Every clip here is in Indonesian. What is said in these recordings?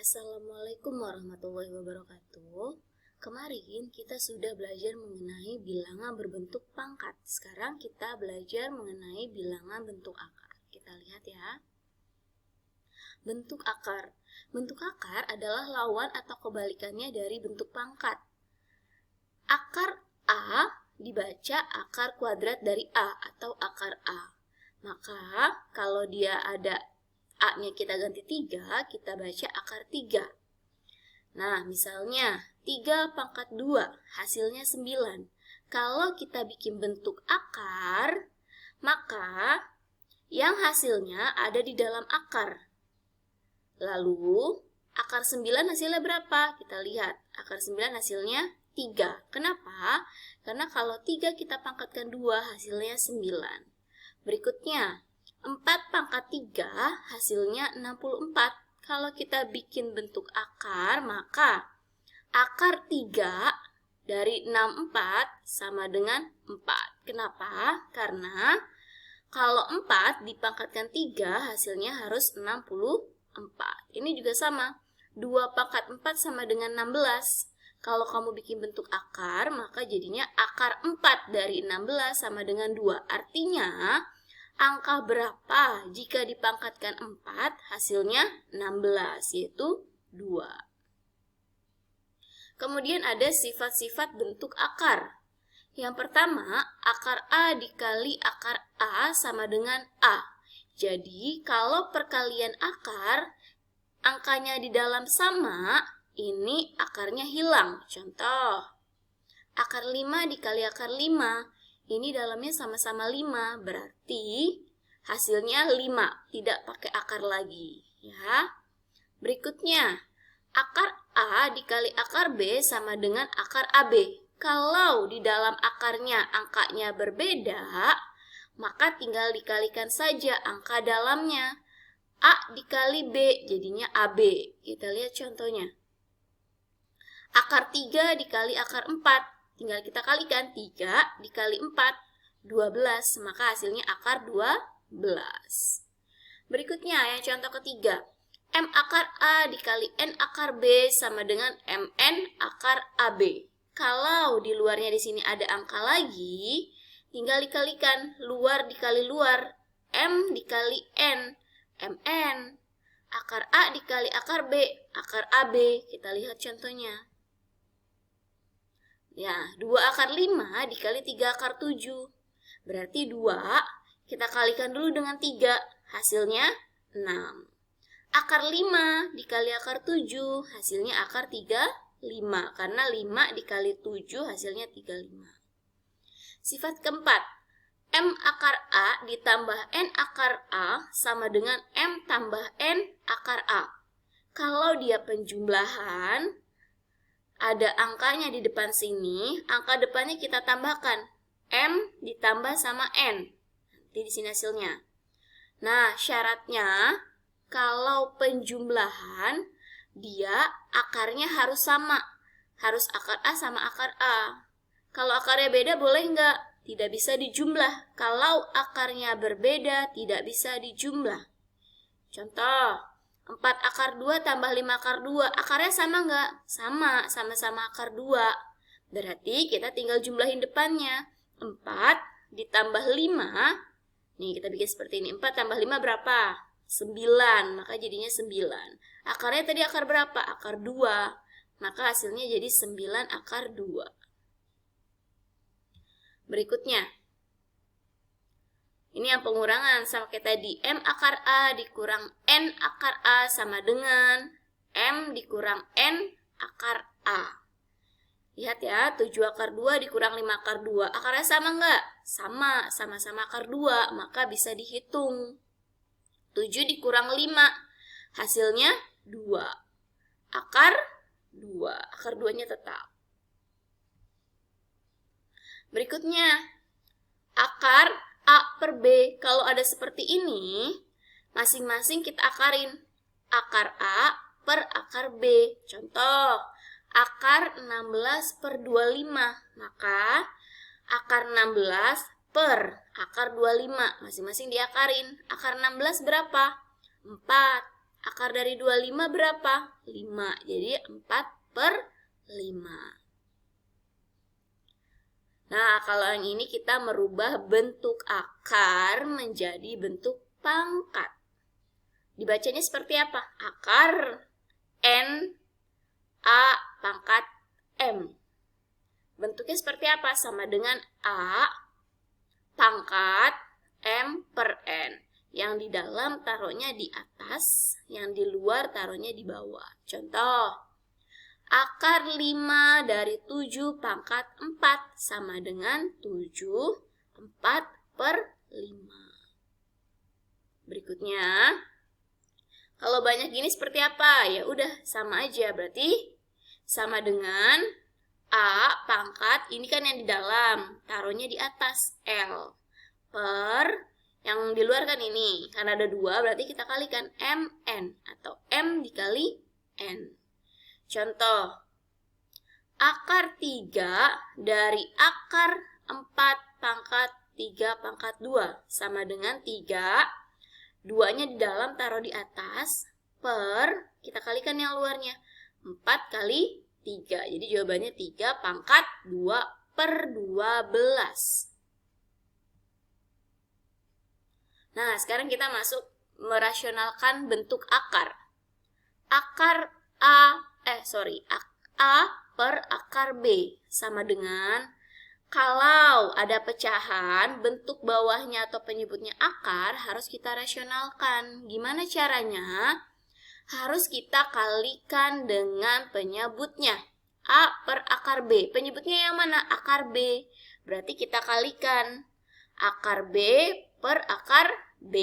Assalamualaikum warahmatullahi wabarakatuh. Kemarin kita sudah belajar mengenai bilangan berbentuk pangkat. Sekarang kita belajar mengenai bilangan bentuk akar. Kita lihat ya. Bentuk akar. Bentuk akar adalah lawan atau kebalikannya dari bentuk pangkat. Akar A dibaca akar kuadrat dari A atau akar A. Maka kalau dia ada A-nya kita ganti 3, kita baca akar 3. Nah, misalnya 3 pangkat 2, hasilnya 9. Kalau kita bikin bentuk akar, maka yang hasilnya ada di dalam akar. Lalu, akar 9 hasilnya berapa? Kita lihat, akar 9 hasilnya 3. Kenapa? Karena kalau 3 kita pangkatkan 2, hasilnya 9. Berikutnya, 4 pangkat 3 hasilnya 64. Kalau kita bikin bentuk akar, maka akar 3 dari 64 sama dengan 4. Kenapa? Karena kalau 4 dipangkatkan 3 hasilnya harus 64. Ini juga sama. 2 pangkat 4 sama dengan 16. Kalau kamu bikin bentuk akar, maka jadinya akar 4 dari 16 sama dengan 2. Artinya, angka berapa jika dipangkatkan 4 hasilnya 16, yaitu 2. Kemudian ada sifat-sifat bentuk akar. Yang pertama, akar A dikali akar A sama dengan A. Jadi, kalau perkalian akar, angkanya di dalam sama, ini akarnya hilang. Contoh, akar 5 dikali akar 5. Ini dalamnya sama-sama 5, berarti hasilnya 5, tidak pakai akar lagi, ya. Berikutnya, akar A dikali akar B sama dengan akar AB. Kalau di dalam akarnya angkanya berbeda, maka tinggal dikalikan saja angka dalamnya. A dikali B jadinya AB. Kita lihat contohnya. Akar 3 dikali akar 4. Tinggal kita kalikan 3 dikali 4, 12, maka hasilnya akar 12. Berikutnya yang contoh ketiga, M akar A dikali N akar B sama dengan MN akar AB. Kalau di luarnya di sini ada angka lagi, tinggal dikalikan, luar dikali luar, M dikali N, MN. Akar A dikali akar B, akar AB. Kita lihat contohnya. Ya, 2 akar 5 dikali 3 akar 7. Berarti 2, kita kalikan dulu dengan 3, hasilnya 6. Akar 5 dikali akar 7, hasilnya akar 35. Karena 5 dikali 7, hasilnya 35. Sifat keempat, M akar A ditambah N akar A sama dengan M tambah N akar A. Kalau dia penjumlahan, ada angkanya di depan sini, angka depannya kita tambahkan. M ditambah sama N. Nanti di sini hasilnya. Nah, syaratnya kalau penjumlahan, dia akarnya harus sama. Harus akar A sama akar A. Kalau akarnya beda boleh enggak? Tidak bisa dijumlah. Kalau akarnya berbeda, tidak bisa dijumlah. Contoh, 4 akar 2 tambah 5 akar 2. Akarnya sama enggak? Sama, sama-sama akar 2. Berarti kita tinggal jumlahin depannya. 4 ditambah 5. Nih, kita bikin seperti ini. 4 tambah 5 berapa? 9. Maka jadinya 9. Akarnya tadi akar berapa? Akar 2. Maka hasilnya jadi 9 akar 2. Berikutnya. Ini yang pengurangan sama kayak tadi. M akar A dikurang N akar A sama dengan M dikurang N akar A. Lihat ya, 7 akar 2 dikurang 5 akar 2. Akarnya sama enggak? Sama, sama-sama akar 2. Maka bisa dihitung. 7 dikurang 5. Hasilnya 2. Akar 2. Akar 2-nya tetap. Berikutnya, akar A per B. Kalau ada seperti ini, masing-masing kita akarin. Akar A per akar B. Contoh, akar 16 per 25. Maka, akar 16 per akar 25. Masing-masing diakarin. Akar 16 berapa? 4. Akar dari 25 berapa? 5. Jadi 4/5. Nah, kalau yang ini kita merubah bentuk akar menjadi bentuk pangkat. Dibacanya seperti apa? Akar N A pangkat M. Bentuknya seperti apa? Sama dengan A pangkat M per N. Yang di dalam taruhnya di atas, yang di luar taruhnya di bawah. Contoh, akar 5 dari 7 pangkat 4 sama dengan 7 4/5. Berikutnya, kalau banyak gini seperti apa? Ya udah sama aja, berarti sama dengan A pangkat, ini kan yang di dalam, taruhnya di atas L per yang di luar kan ini, karena ada 2 berarti kita kalikan MN atau M dikali N. Contoh, akar 3 dari akar 4 pangkat 3 pangkat 2 sama dengan 3, 2-nya di dalam taruh di atas, per, kita kalikan yang luarnya, 4 kali 3. Jadi jawabannya 3 pangkat 2/12. Nah, sekarang kita masuk merasionalkan bentuk akar. Akar A per akar B sama dengan, kalau ada pecahan, bentuk bawahnya atau penyebutnya akar harus kita rasionalkan. Gimana caranya? Harus kita kalikan dengan penyebutnya. A per akar B. Penyebutnya yang mana? Akar B. Berarti kita kalikan akar B per akar B.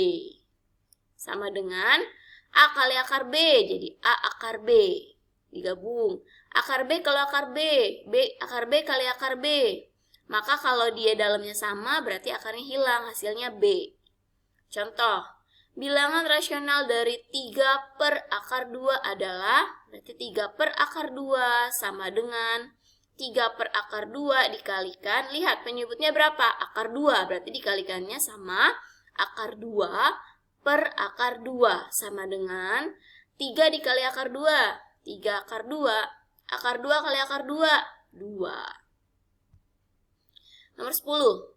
Sama dengan A kali akar B, jadi A akar B. Digabung. Akar B kalau akar B, akar B kali akar B. Maka kalau dia dalamnya sama, berarti akarnya hilang, hasilnya B. Contoh, bilangan rasional dari 3 per akar 2 adalah, berarti 3 per akar 2 sama dengan 3 per akar 2 dikalikan, lihat penyebutnya berapa? Akar 2, berarti dikalikannya sama akar 2 per akar 2 sama dengan 3 dikali akar 2, 3 akar 2, akar 2 kali akar 2, 2. Nomor 10.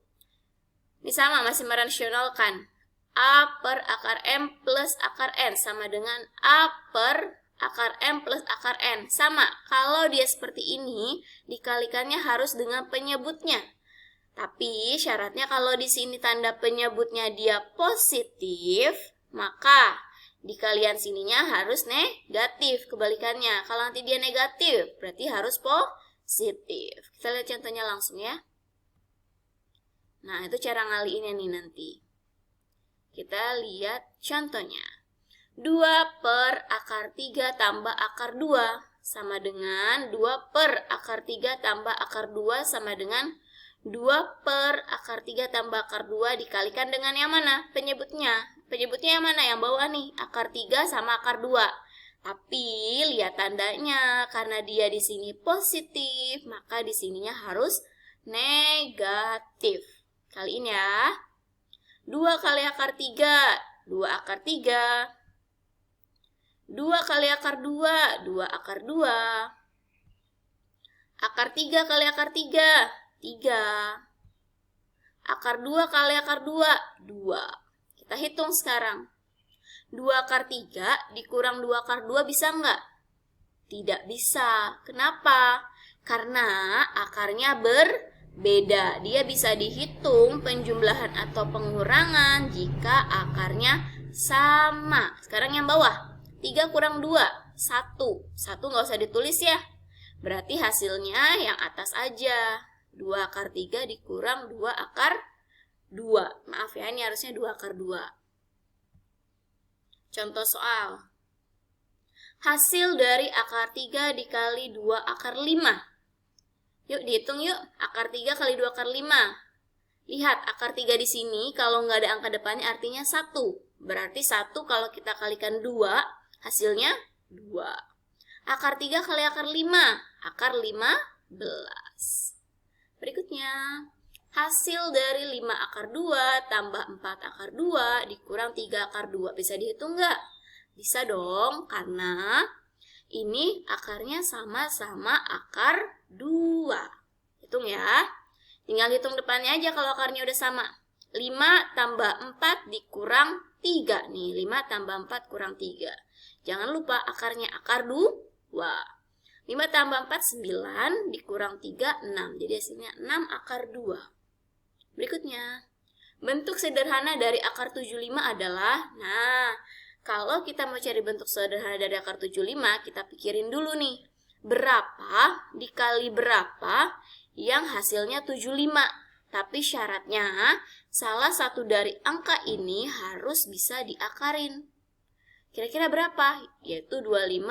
Ini sama, masih merasionalkan. A per akar M plus akar N sama dengan A per akar M plus akar N. Sama, kalau dia seperti ini, dikalikannya harus dengan penyebutnya. Tapi syaratnya kalau di sini tanda penyebutnya dia positif, maka dikalian sininya harus negatif. Kebalikannya, kalau nanti dia negatif, berarti harus positif. Kita lihat contohnya langsung ya. Nah, itu cara ngaliinnya nih nanti. Kita lihat contohnya. 2 per akar 3 tambah akar 2 sama dengan 2 per akar 3 tambah akar 2 sama dengan 2 per akar 3 tambah akar 2 dikalikan dengan yang mana? Penyebutnya. Penyebutnya yang mana? Yang bawah nih, akar 3 sama akar 2. Tapi lihat tandanya, karena dia di sini positif, maka di sininya harus negatif. Kaliin ya. 2 kali akar 3, 2 akar 3. 2 kali akar 2, 2 akar 2. Akar 3 kali akar 3, 3. Akar 2 kali akar 2, 2. Kita hitung sekarang. 2 akar 3 dikurang 2 akar 2 bisa nggak? Tidak bisa. Kenapa? Karena akarnya berbeda. Dia bisa dihitung penjumlahan atau pengurangan jika akarnya sama. Sekarang yang bawah. 3 kurang 2, 1. 1 nggak usah ditulis ya. Berarti hasilnya yang atas aja. 2 akar 3 dikurang 2 akar 2. Maaf ya, ini harusnya 2 akar 2. Contoh soal. Hasil dari akar 3 dikali 2 akar 5. Yuk dihitung yuk. Akar 3 kali 2 akar 5. Lihat, akar 3 di sini kalau nggak ada angka depannya artinya 1. Berarti 1 kalau kita kalikan 2, hasilnya 2. Akar 3 kali akar 5. Akar 15. Berikutnya, hasil dari 5 akar 2 tambah 4 akar 2 dikurang 3 akar 2. Bisa dihitung nggak? Bisa dong, karena ini akarnya sama-sama akar 2. Hitung ya. Tinggal hitung depannya aja kalau akarnya udah sama. 5 tambah 4 dikurang 3 nih. 5 tambah 4 kurang 3. Jangan lupa akarnya akar 2. 5 tambah 4 9 dikurang 3 6. Jadi hasilnya 6 akar 2. Berikutnya, bentuk sederhana dari akar 75 adalah, nah, kalau kita mau cari bentuk sederhana dari akar 75, kita pikirin dulu nih. Berapa dikali berapa yang hasilnya 75. Tapi syaratnya, salah satu dari angka ini harus bisa diakarin. Kira-kira berapa? Yaitu 25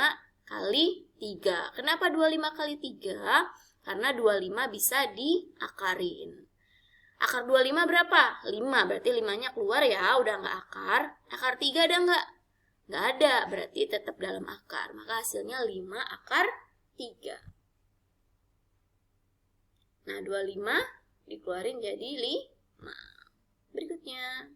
kali 3. Kenapa 25 kali 3? Karena 25 bisa diakarin. Akar 25 berapa? 5, berarti 5-nya keluar ya, udah nggak akar. Akar 3 ada nggak? Nggak ada, berarti tetap dalam akar. Maka hasilnya 5 akar 3. Nah, 25 dikeluarin jadi 5. Berikutnya.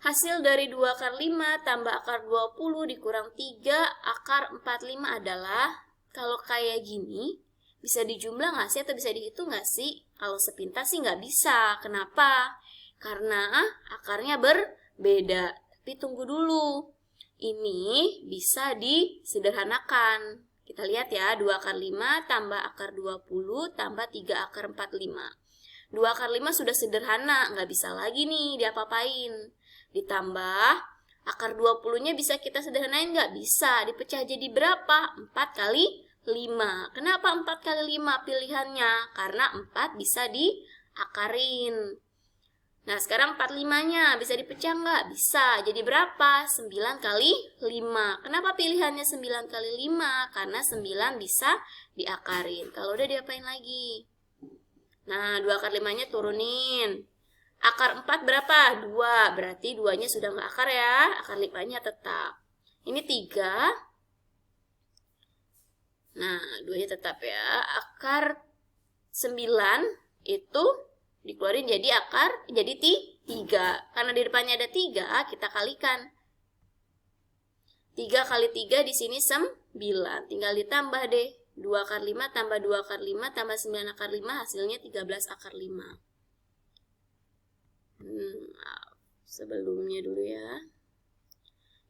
Hasil dari 2 akar 5 tambah akar 20 dikurang 3 akar 45 adalah, kalau kayak gini, bisa dijumlah nggak sih atau bisa dihitung nggak sih? Kalau sepintas sih nggak bisa. Kenapa? Karena akarnya berbeda. Tapi tunggu dulu. Ini bisa disederhanakan. Kita lihat ya, 2 akar 5 tambah akar 20 tambah 3 akar 45. 2 akar 5 sudah sederhana, nggak bisa lagi nih diapa-apain. Ditambah, akar 20-nya bisa kita sederhanain nggak? Bisa. Dipecah jadi berapa? 4 kali 5. Kenapa 4 kali 5 pilihannya? Karena 4 bisa diakarin. Nah, sekarang 45-nya bisa dipecah nggak? Bisa. Jadi berapa? 9 kali 5. Kenapa pilihannya 9 kali 5? Karena 9 bisa diakarin. Kalau udah diapain lagi? Nah, 2 akar 5-nya turunin. Akar 4 berapa? 2. Berarti 2-nya sudah nggak akar ya. Akar 5-nya tetap. Ini 3. Nah, 2-nya tetap ya. Akar 9 itu dikeluarin jadi akar, jadi 3. Karena di depannya ada 3, kita kalikan. 3 kali 3 di sini 9. Tinggal ditambah deh. 2 akar 5 tambah 2 akar 5 tambah 9 akar 5 hasilnya 13 akar 5. Sebelumnya dulu ya.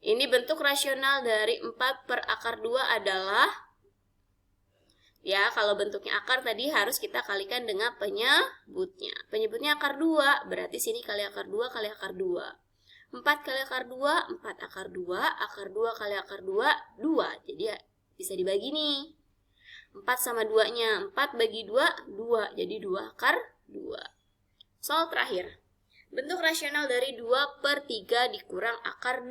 Ini bentuk rasional dari 4 per akar 2 adalah, ya, kalau bentuknya akar tadi harus kita kalikan dengan penyebutnya. Penyebutnya akar 2, berarti sini kali akar 2 kali akar 2. 4 kali akar 2, 4 akar 2, akar 2 kali akar 2, 2. Jadi ya, bisa dibagi nih. 4 sama 2-nya, 4 bagi 2, 2. Jadi 2 akar 2. Soal terakhir. Bentuk rasional dari 2 per 3 dikurang akar 2.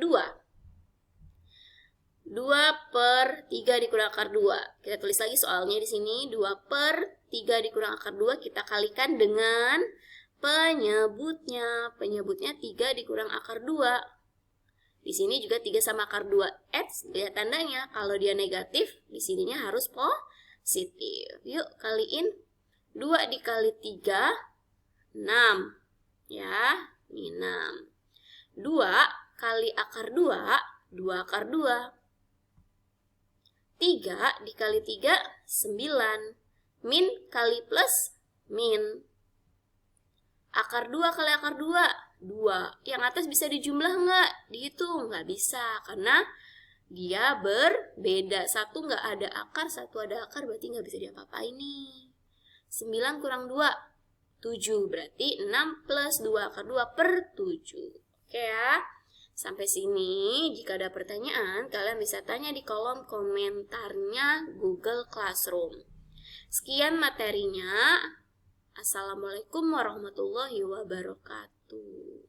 2 per 3 dikurang akar 2. Kita tulis lagi soalnya di sini. 2 per 3 dikurang akar 2 kita kalikan dengan penyebutnya. Penyebutnya 3 dikurang akar 2. Di sini juga 3 sama akar 2. Lihat tandanya. Kalau dia negatif, di sininya harus positif. Yuk, kaliin. 2 dikali 3, 6. Ya, ini 6. 2 kali akar 2, 2 akar 2. 3 dikali 3, 9. Min kali plus, min. Akar 2 kali akar 2, 2. Yang atas bisa dijumlah nggak? Dihitung? Nggak bisa, karena dia berbeda. Satu nggak ada akar, satu ada akar, berarti nggak bisa diapa-apain nih. 9 kurang 2. 7, berarti 6 plus 2 akar 2 per 7. Oke ya, sampai sini. Jika ada pertanyaan, kalian bisa tanya di kolom komentarnya Google Classroom. Sekian materinya. Assalamualaikum warahmatullahi wabarakatuh.